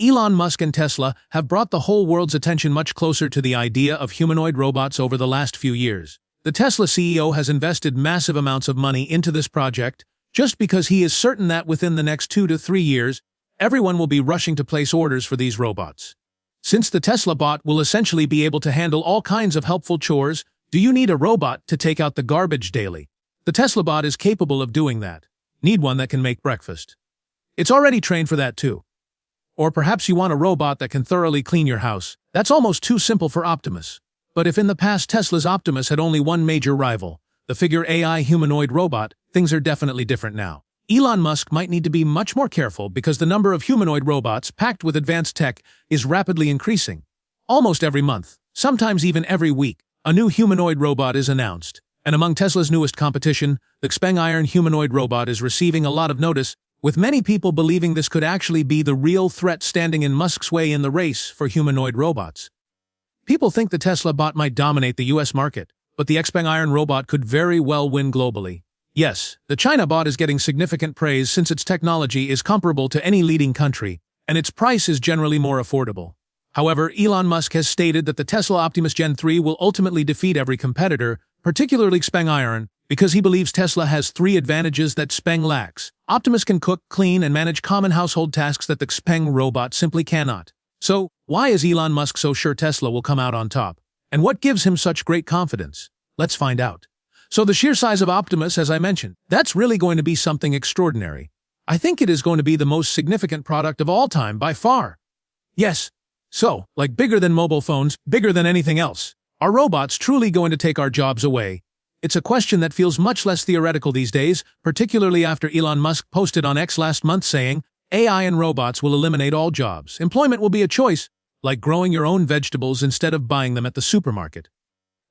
Elon Musk and Tesla have brought the whole world's attention much closer to the idea of humanoid robots over the last few years. The Tesla CEO has invested massive amounts of money into this project just because he is certain that within the next 2 to 3 years, everyone will be rushing to place orders for these robots. Since the Tesla bot will essentially be able to handle all kinds of helpful chores, do you need a robot to take out the garbage daily? The Tesla bot is capable of doing that. Need one that can make breakfast. It's already trained for that too. Or perhaps you want a robot that can thoroughly clean your house. That's almost too simple for Optimus. But if in the past Tesla's Optimus had only one major rival, the figure AI humanoid robot, things are definitely different now. Elon Musk might need to be much more careful because the number of humanoid robots packed with advanced tech is rapidly increasing. Almost every month, sometimes even every week, a new humanoid robot is announced. And among Tesla's newest competition, the Xpeng IRON humanoid robot is receiving a lot of notice, with many people believing this could actually be the real threat standing in Musk's way in the race for humanoid robots. People think the Tesla bot might dominate the US market, but the Xpeng IRON robot could very well win globally. Yes, the China bot is getting significant praise since its technology is comparable to any leading country, and its price is generally more affordable. However, Elon Musk has stated that the Tesla Optimus Gen 3 will ultimately defeat every competitor, particularly Xpeng IRON, because he believes Tesla has 3 advantages that Xpeng lacks. Optimus can cook, clean, and manage common household tasks that the Xpeng robot simply cannot. So, why is Elon Musk so sure Tesla will come out on top? And what gives him such great confidence? Let's find out. So the sheer size of Optimus, as I mentioned, that's really going to be something extraordinary. I think it is going to be the most significant product of all time by far. Yes. So, like bigger than mobile phones, bigger than anything else. Are robots truly going to take our jobs away? It's a question that feels much less theoretical these days, particularly after Elon Musk posted on X last month saying, AI and robots will eliminate all jobs. Employment will be a choice, like growing your own vegetables instead of buying them at the supermarket.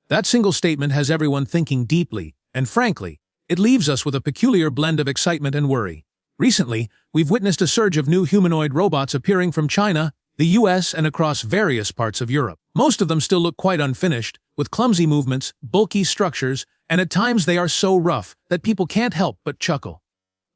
That single statement has everyone thinking deeply, and frankly, it leaves us with a peculiar blend of excitement and worry. Recently, we've witnessed a surge of new humanoid robots appearing from China, the US, and across various parts of Europe. Most of them still look quite unfinished, with clumsy movements, bulky structures, and at times they are so rough that people can't help but chuckle.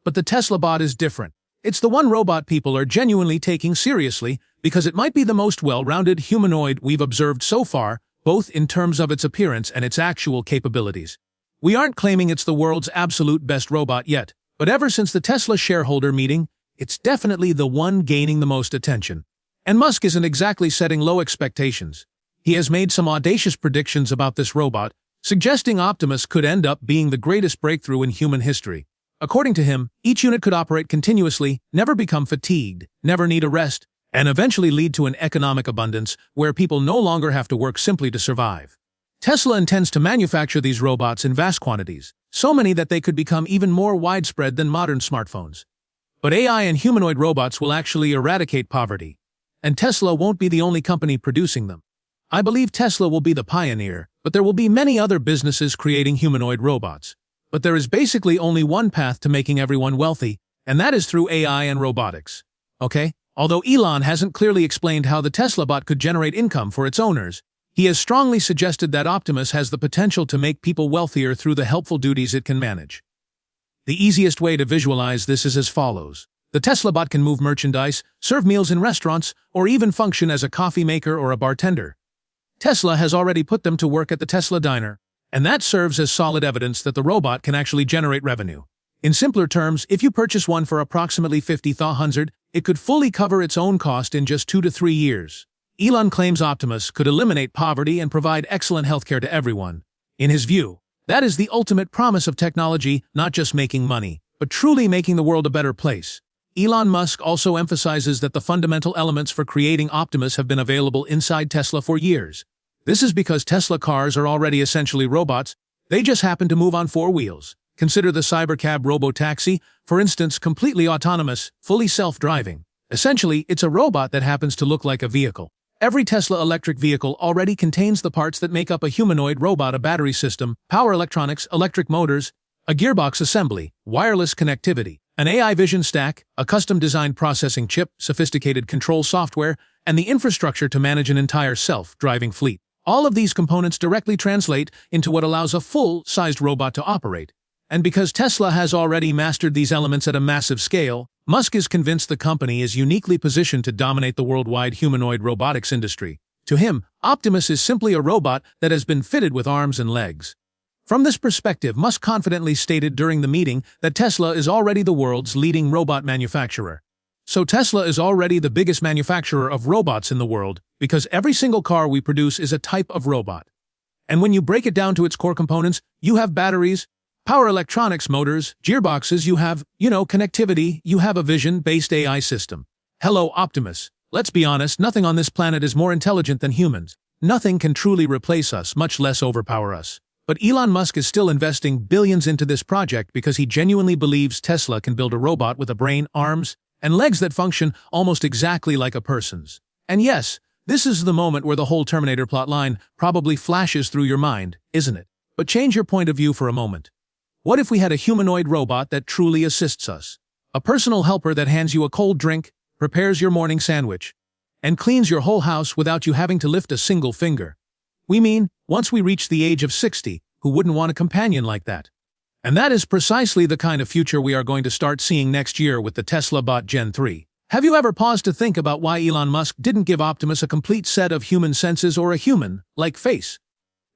But the Tesla bot is different. It's the one robot people are genuinely taking seriously because it might be the most well-rounded humanoid we've observed so far, both in terms of its appearance and its actual capabilities. We aren't claiming it's the world's absolute best robot yet, but ever since the Tesla shareholder meeting, it's definitely the one gaining the most attention. And Musk isn't exactly setting low expectations. He has made some audacious predictions about this robot, suggesting Optimus could end up being the greatest breakthrough in human history. According to him, each unit could operate continuously, never become fatigued, never need a rest, and eventually lead to an economic abundance where people no longer have to work simply to survive. Tesla intends to manufacture these robots in vast quantities, so many that they could become even more widespread than modern smartphones. But AI and humanoid robots will actually eradicate poverty, and Tesla won't be the only company producing them. I believe Tesla will be the pioneer, but there will be many other businesses creating humanoid robots. But there is basically only one path to making everyone wealthy, and that is through AI and robotics. Okay? Although Elon hasn't clearly explained how the Tesla bot could generate income for its owners, he has strongly suggested that Optimus has the potential to make people wealthier through the helpful duties it can manage. The easiest way to visualize this is as follows. The Tesla bot can move merchandise, serve meals in restaurants, or even function as a coffee maker or a bartender. Tesla has already put them to work at the Tesla Diner, and that serves as solid evidence that the robot can actually generate revenue. In simpler terms, if you purchase one for approximately $50,000, it could fully cover its own cost in just 2 to 3 years. Elon claims Optimus could eliminate poverty and provide excellent healthcare to everyone. In his view, that is the ultimate promise of technology, not just making money, but truly making the world a better place. Elon Musk also emphasizes that the fundamental elements for creating Optimus have been available inside Tesla for years. This is because Tesla cars are already essentially robots, they just happen to move on 4 wheels. Consider the Cybercab robo-taxi, for instance, completely autonomous, fully self-driving. Essentially, it's a robot that happens to look like a vehicle. Every Tesla electric vehicle already contains the parts that make up a humanoid robot: a battery system, power electronics, electric motors, a gearbox assembly, wireless connectivity, an AI vision stack, a custom-designed processing chip, sophisticated control software, and the infrastructure to manage an entire self-driving fleet. All of these components directly translate into what allows a full-sized robot to operate. And because Tesla has already mastered these elements at a massive scale, Musk is convinced the company is uniquely positioned to dominate the worldwide humanoid robotics industry. To him, Optimus is simply a robot that has been fitted with arms and legs. From this perspective, Musk confidently stated during the meeting that Tesla is already the world's leading robot manufacturer. So Tesla is already the biggest manufacturer of robots in the world because every single car we produce is a type of robot. And when you break it down to its core components, you have batteries, power electronics, motors, gearboxes, you have, connectivity, you have a vision-based AI system. Hello, Optimus. Let's be honest, nothing on this planet is more intelligent than humans. Nothing can truly replace us, much less overpower us. But Elon Musk is still investing billions into this project because he genuinely believes Tesla can build a robot with a brain, arms, and legs that function almost exactly like a person's. And yes, this is the moment where the whole Terminator plotline probably flashes through your mind, isn't it? But change your point of view for a moment. What if we had a humanoid robot that truly assists us? A personal helper that hands you a cold drink, prepares your morning sandwich, and cleans your whole house without you having to lift a single finger. We mean, once we reach the age of 60, who wouldn't want a companion like that? And that is precisely the kind of future we are going to start seeing next year with the Tesla Bot Gen 3. Have you ever paused to think about why Elon Musk didn't give Optimus a complete set of human senses or a human-like face?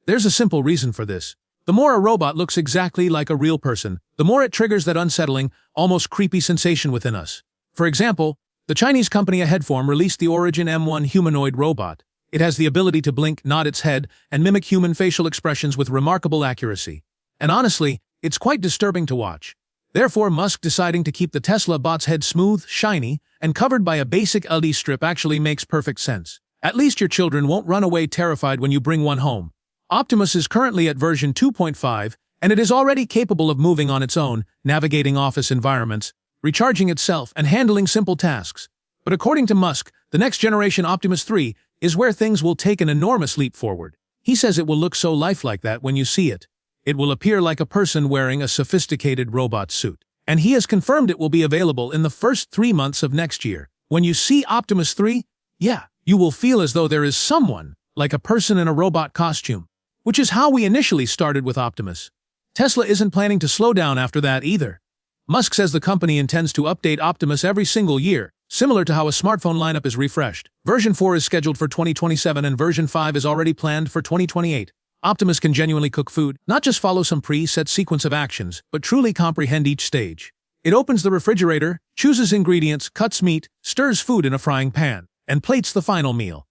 There's a simple reason for this. The more a robot looks exactly like a real person, the more it triggers that unsettling, almost creepy sensation within us. For example, the Chinese company Aheadform released the Origin M1 humanoid robot. It has the ability to blink, nod its head, and mimic human facial expressions with remarkable accuracy. And honestly, it's quite disturbing to watch. Therefore, Musk deciding to keep the Tesla bot's head smooth, shiny, and covered by a basic LED strip actually makes perfect sense. At least your children won't run away terrified when you bring one home. Optimus is currently at version 2.5, and it is already capable of moving on its own, navigating office environments, recharging itself, and handling simple tasks. But according to Musk, the next generation Optimus 3 is where things will take an enormous leap forward. He says it will look so lifelike that when you see it, it will appear like a person wearing a sophisticated robot suit. And he has confirmed it will be available in the first 3 months of next year. When you see Optimus 3, you will feel as though there is someone, like a person in a robot costume. Which is how we initially started with Optimus. Tesla isn't planning to slow down after that either. Musk says the company intends to update Optimus every single year, similar to how a smartphone lineup is refreshed. Version 4 is scheduled for 2027 and version 5 is already planned for 2028. Optimus can genuinely cook food, not just follow some preset sequence of actions, but truly comprehend each stage. It opens the refrigerator, chooses ingredients, cuts meat, stirs food in a frying pan, and plates the final meal.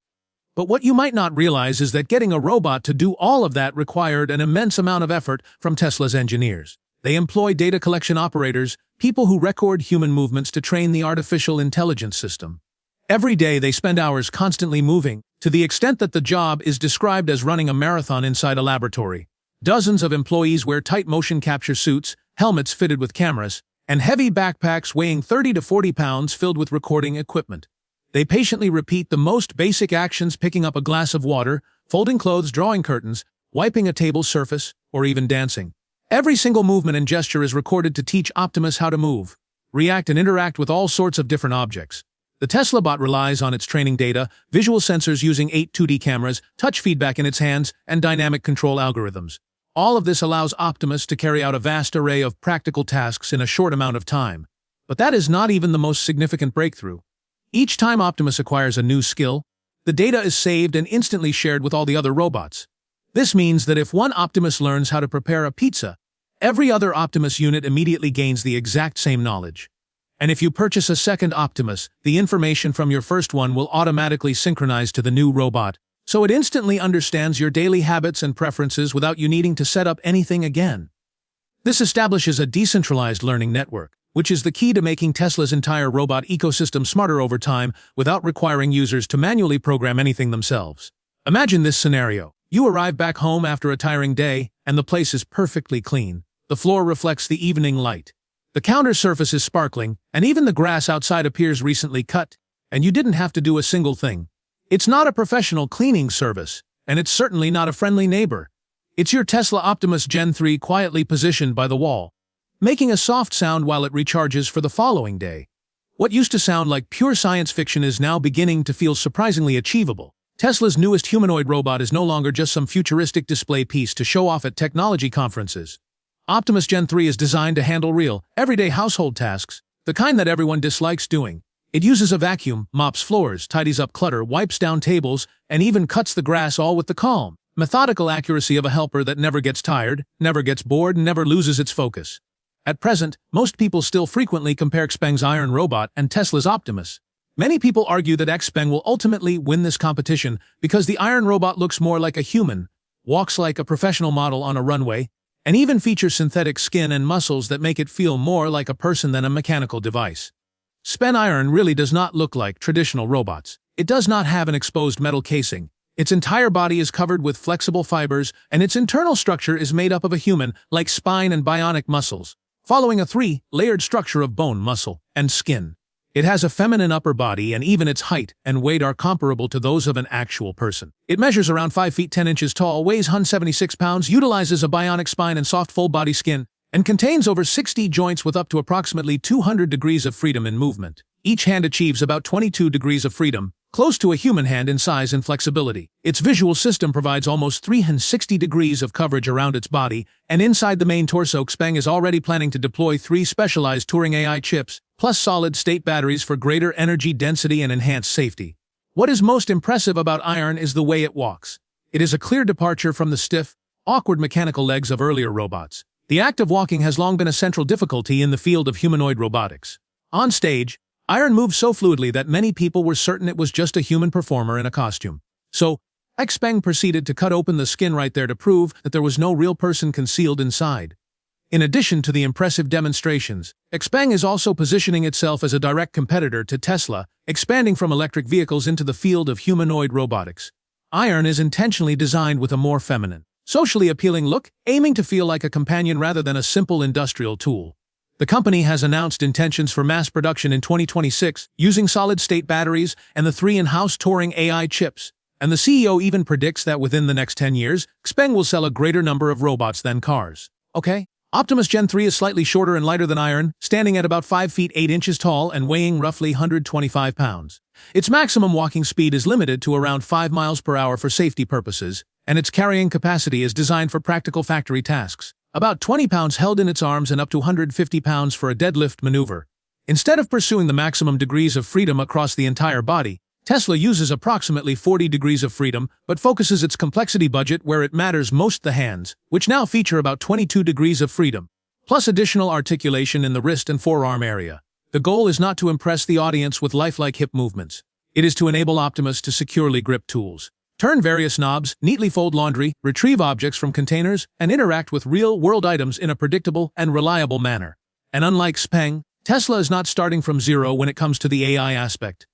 But what you might not realize is that getting a robot to do all of that required an immense amount of effort from Tesla's engineers. They employ data collection operators, people who record human movements to train the artificial intelligence system. Every day they spend hours constantly moving, to the extent that the job is described as running a marathon inside a laboratory. Dozens of employees wear tight motion capture suits, helmets fitted with cameras, and heavy backpacks weighing 30 to 40 pounds filled with recording equipment. They patiently repeat the most basic actions, picking up a glass of water, folding clothes, drawing curtains, wiping a table surface, or even dancing. Every single movement and gesture is recorded to teach Optimus how to move, react, and interact with all sorts of different objects. The Tesla bot relies on its training data, visual sensors using 8 2D cameras, touch feedback in its hands, and dynamic control algorithms. All of this allows Optimus to carry out a vast array of practical tasks in a short amount of time. But that is not even the most significant breakthrough. Each time Optimus acquires a new skill, the data is saved and instantly shared with all the other robots. This means that if one Optimus learns how to prepare a pizza, every other Optimus unit immediately gains the exact same knowledge. And if you purchase a second Optimus, the information from your first one will automatically synchronize to the new robot, so it instantly understands your daily habits and preferences without you needing to set up anything again. This establishes a decentralized learning network, which is the key to making Tesla's entire robot ecosystem smarter over time without requiring users to manually program anything themselves. Imagine this scenario. You arrive back home after a tiring day, and the place is perfectly clean. The floor reflects the evening light. The counter surface is sparkling, and even the grass outside appears recently cut, and you didn't have to do a single thing. It's not a professional cleaning service, and it's certainly not a friendly neighbor. It's your Tesla Optimus Gen 3 quietly positioned by the wall, making a soft sound while it recharges for the following day. What used to sound like pure science fiction is now beginning to feel surprisingly achievable. Tesla's newest humanoid robot is no longer just some futuristic display piece to show off at technology conferences. Optimus Gen 3 is designed to handle real, everyday household tasks, the kind that everyone dislikes doing. It uses a vacuum, mops floors, tidies up clutter, wipes down tables, and even cuts the grass, all with the calm, methodical accuracy of a helper that never gets tired, never gets bored, and never loses its focus. At present, most people still frequently compare Xpeng's Iron robot and Tesla's Optimus. Many people argue that Xpeng will ultimately win this competition because the Iron robot looks more like a human, walks like a professional model on a runway, and even features synthetic skin and muscles that make it feel more like a person than a mechanical device. Xpeng IRON really does not look like traditional robots. It does not have an exposed metal casing. Its entire body is covered with flexible fibers, and its internal structure is made up of a human-like spine and bionic muscles, following a three-layered structure of bone, muscle, and skin. It has a feminine upper body, and even its height and weight are comparable to those of an actual person. It measures around 5 feet 10 inches tall, weighs 176 pounds, utilizes a bionic spine and soft full-body skin, and contains over 60 joints with up to approximately 200 degrees of freedom in movement. Each hand achieves about 22 degrees of freedom, close to a human hand in size and flexibility. Its visual system provides almost 360 degrees of coverage around its body, and inside the main torso, Xpeng is already planning to deploy 3 specialized Turing AI chips, plus solid-state batteries for greater energy density and enhanced safety. What is most impressive about Iron is the way it walks. It is a clear departure from the stiff, awkward mechanical legs of earlier robots. The act of walking has long been a central difficulty in the field of humanoid robotics. On stage, Iron moves so fluidly that many people were certain it was just a human performer in a costume. So, Xpeng proceeded to cut open the skin right there to prove that there was no real person concealed inside. In addition to the impressive demonstrations, Xpeng is also positioning itself as a direct competitor to Tesla, expanding from electric vehicles into the field of humanoid robotics. Iron is intentionally designed with a more feminine, socially appealing look, aiming to feel like a companion rather than a simple industrial tool. The company has announced intentions for mass production in 2026 using solid-state batteries and the 3 in-house Turing AI chips, and the CEO even predicts that within the next 10 years, Xpeng will sell a greater number of robots than cars. Okay? Optimus Gen 3 is slightly shorter and lighter than Iron, standing at about 5 feet 8 inches tall and weighing roughly 125 pounds. Its maximum walking speed is limited to around 5 miles per hour for safety purposes, and its carrying capacity is designed for practical factory tasks. About 20 pounds held in its arms and up to 150 pounds for a deadlift maneuver. Instead of pursuing the maximum degrees of freedom across the entire body, Tesla uses approximately 40 degrees of freedom, but focuses its complexity budget where it matters most: the hands, which now feature about 22 degrees of freedom, plus additional articulation in the wrist and forearm area. The goal is not to impress the audience with lifelike hip movements. It is to enable Optimus to securely grip tools, turn various knobs, neatly fold laundry, retrieve objects from containers, and interact with real-world items in a predictable and reliable manner. And unlike Xpeng, Tesla is not starting from zero when it comes to the AI aspect.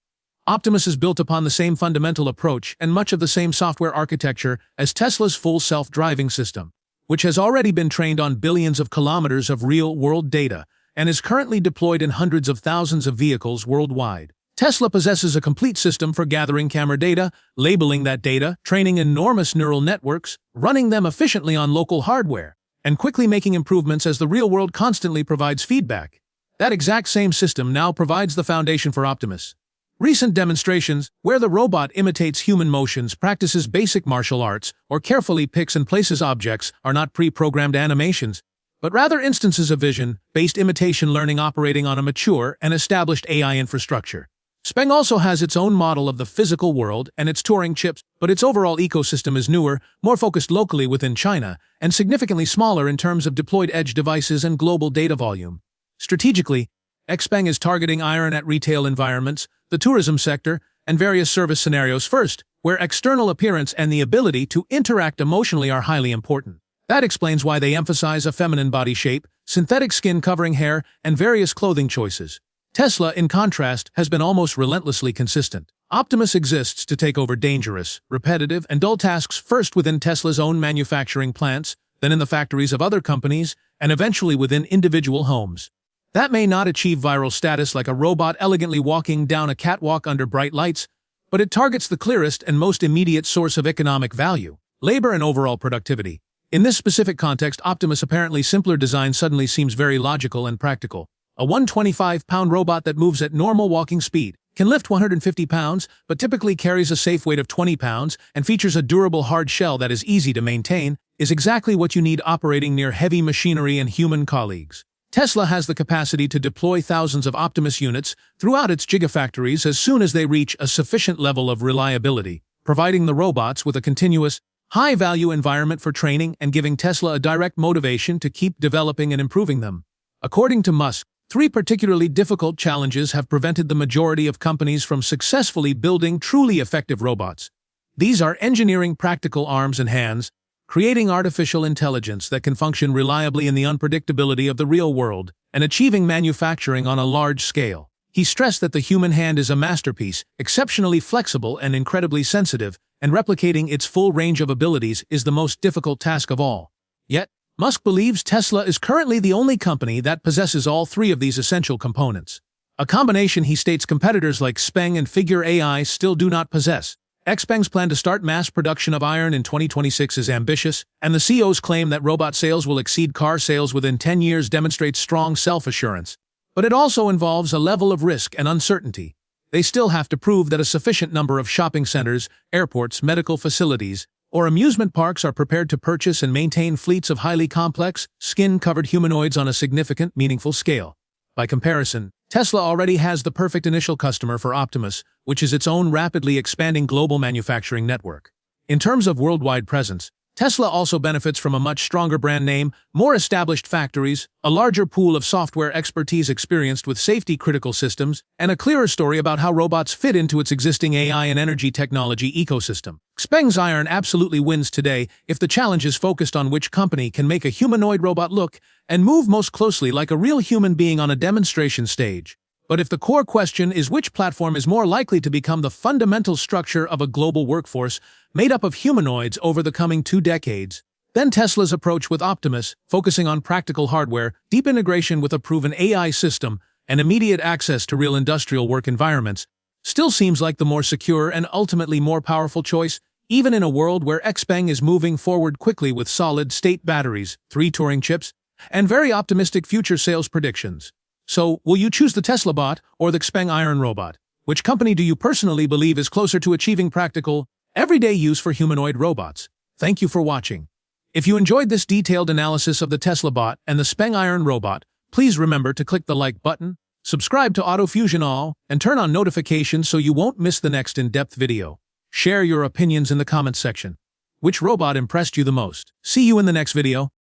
Optimus is built upon the same fundamental approach and much of the same software architecture as Tesla's full self-driving system, which has already been trained on billions of kilometers of real-world data and is currently deployed in hundreds of thousands of vehicles worldwide. Tesla possesses a complete system for gathering camera data, labeling that data, training enormous neural networks, running them efficiently on local hardware, and quickly making improvements as the real world constantly provides feedback. That exact same system now provides the foundation for Optimus. Recent demonstrations, where the robot imitates human motions, practices basic martial arts, or carefully picks and places objects, are not pre-programmed animations, but rather instances of vision-based imitation learning operating on a mature and established AI infrastructure. Xpeng also has its own model of the physical world and its Turing chips, but its overall ecosystem is newer, more focused locally within China, and significantly smaller in terms of deployed edge devices and global data volume. Strategically, Xpeng is targeting Iron at retail environments, the tourism sector, and various service scenarios first, where external appearance and the ability to interact emotionally are highly important. That explains why they emphasize a feminine body shape, synthetic skin covering hair, and various clothing choices. Tesla, in contrast, has been almost relentlessly consistent. Optimus exists to take over dangerous, repetitive, and dull tasks first within Tesla's own manufacturing plants, then in the factories of other companies, and eventually within individual homes. That may not achieve viral status like a robot elegantly walking down a catwalk under bright lights, but it targets the clearest and most immediate source of economic value: labor and overall productivity. In this specific context, Optimus' apparently simpler design suddenly seems very logical and practical. A 125-pound robot that moves at normal walking speed, can lift 150 pounds, but typically carries a safe weight of 20 pounds, and features a durable hard shell that is easy to maintain, is exactly what you need operating near heavy machinery and human colleagues. Tesla has the capacity to deploy thousands of Optimus units throughout its gigafactories as soon as they reach a sufficient level of reliability, providing the robots with a continuous, high-value environment for training and giving Tesla a direct motivation to keep developing and improving them. According to Musk, 3 particularly difficult challenges have prevented the majority of companies from successfully building truly effective robots. These are engineering practical arms and hands, creating artificial intelligence that can function reliably in the unpredictability of the real world, and achieving manufacturing on a large scale. He stressed that the human hand is a masterpiece, exceptionally flexible and incredibly sensitive, and replicating its full range of abilities is the most difficult task of all. Yet, Musk believes Tesla is currently the only company that possesses all 3 of these essential components. A combination he states competitors like Xpeng and Figure AI still do not possess. Xpeng's plan to start mass production of iron in 2026 is ambitious, and the CEO's claim that robot sales will exceed car sales within 10 years demonstrates strong self-assurance. But it also involves a level of risk and uncertainty. They still have to prove that a sufficient number of shopping centers, airports, medical facilities, or amusement parks are prepared to purchase and maintain fleets of highly complex, skin-covered humanoids on a significant, meaningful scale. By comparison, Tesla already has the perfect initial customer for Optimus, which is its own rapidly expanding global manufacturing network. In terms of worldwide presence, Tesla also benefits from a much stronger brand name, more established factories, a larger pool of software expertise experienced with safety-critical systems, and a clearer story about how robots fit into its existing AI and energy technology ecosystem. Xpeng's Iron absolutely wins today if the challenge is focused on which company can make a humanoid robot look and move most closely like a real human being on a demonstration stage. But if the core question is which platform is more likely to become the fundamental structure of a global workforce made up of humanoids over the coming 2 decades, then Tesla's approach with Optimus, focusing on practical hardware, deep integration with a proven AI system, and immediate access to real industrial work environments, still seems like the more secure and ultimately more powerful choice, even in a world where Xpeng is moving forward quickly with solid-state batteries, 3 Turing chips, and very optimistic future sales predictions. So, will you choose the Tesla bot or the Xpeng Iron robot? Which company do you personally believe is closer to achieving practical, everyday use for humanoid robots? Thank you for watching. If you enjoyed this detailed analysis of the Tesla bot and the Xpeng Iron robot, please remember to click the like button, subscribe to AutoFusion All, and turn on notifications so you won't miss the next in-depth video. Share your opinions in the comments section. Which robot impressed you the most? See you in the next video.